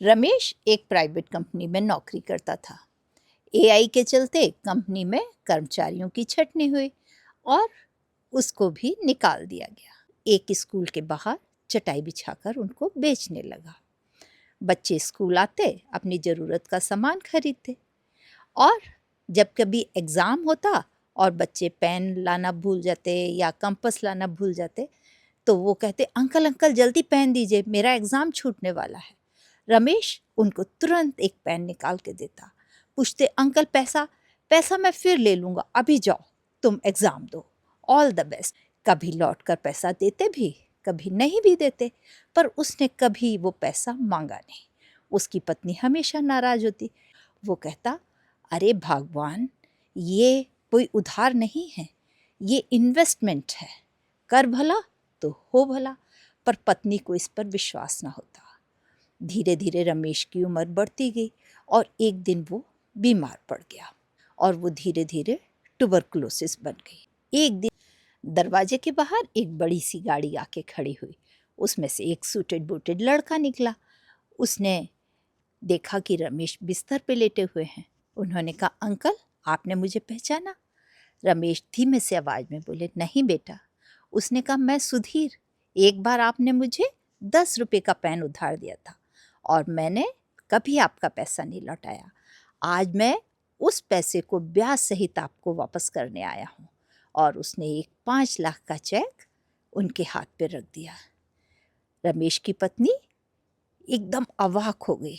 रमेश एक private company में नौकरी करता था। एआई के चलते कंपनी में कर्मचारियों की छटनी हुई और उसको भी निकाल दिया गया। एक स्कूल के बाहर चटाई बिछाकर उनको बेचने लगा। बच्चे स्कूल आते, अपनी ज़रूरत का सामान खरीदते और जब कभी एग्ज़ाम होता और बच्चे पेन लाना भूल जाते या कंपास लाना भूल जाते तो वो कहते, अंकल अंकल जल्दी पेन दीजिए, मेरा एग्ज़ाम छूटने वाला है। रमेश उनको तुरंत एक पेन निकाल के देता। पूछते, अंकल पैसा? पैसा मैं फिर ले लूँगा, अभी जाओ, तुम एग्ज़ाम दो, ऑल द बेस्ट। कभी लौट कर पैसा देते भी, कभी नहीं भी देते, पर उसने कभी वो पैसा मांगा नहीं। उसकी पत्नी हमेशा नाराज़ होती। वो कहता, अरे भगवान, ये कोई उधार नहीं है, ये इन्वेस्टमेंट है, कर भला तो हो भला। पर पत्नी को इस पर विश्वास न होता। धीरे धीरे रमेश की उम्र बढ़ती गई और एक दिन वो बीमार पड़ गया और वो धीरे धीरे ट्यूबरकुलोसिस बन गई। एक दिन दरवाजे के बाहर एक बड़ी सी गाड़ी आके खड़ी हुई। उसमें से एक सूटेड बूटेड लड़का निकला। उसने देखा कि रमेश बिस्तर पे लेटे हुए हैं। उन्होंने कहा, अंकल आपने मुझे पहचाना? रमेश धीमे से आवाज़ में बोले, नहीं बेटा। उसने कहा, मैं सुधीर, एक बार आपने मुझे 10 रुपये का पेन उधार दिया था और मैंने कभी आपका पैसा नहीं लौटाया। आज मैं उस पैसे को ब्याज सहित आपको वापस करने आया हूँ। और उसने एक 5 लाख का चेक उनके हाथ पे रख दिया। रमेश की पत्नी एकदम अवाक हो गई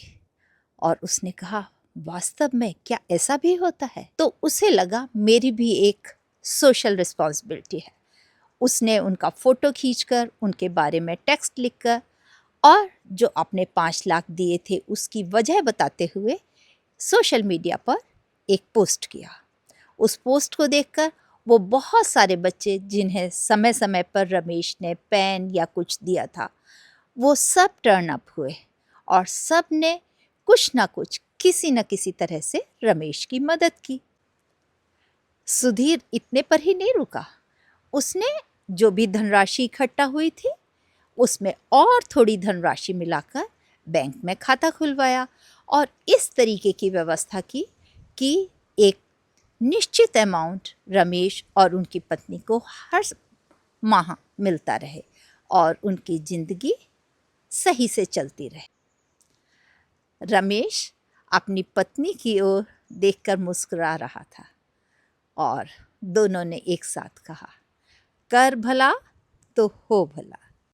और उसने कहा, वास्तव में क्या ऐसा भी होता है? तो उसे लगा मेरी भी एक सोशल रिस्पॉन्सिबिलिटी है। उसने उनका फ़ोटो खींचकर, उनके बारे में टेक्स्ट लिखकर और जो अपने 5 लाख दिए थे उसकी वजह बताते हुए सोशल मीडिया पर एक पोस्ट किया। उस पोस्ट को देखकर वो बहुत सारे बच्चे जिन्हें समय समय पर रमेश ने पेन या कुछ दिया था, वो सब टर्न अप हुए और सब ने कुछ ना कुछ, किसी न किसी तरह से रमेश की मदद की। सुधीर इतने पर ही नहीं रुका। उसने जो भी धनराशि इकट्ठा हुई थी उसमें और थोड़ी धनराशि मिलाकर बैंक में खाता खुलवाया और इस तरीके की व्यवस्था की कि एक निश्चित अमाउंट रमेश और उनकी पत्नी को हर माह मिलता रहे और उनकी ज़िंदगी सही से चलती रहे। रमेश अपनी पत्नी की ओर देखकर मुस्कुरा रहा था और दोनों ने एक साथ कहा, कर भला तो हो भला।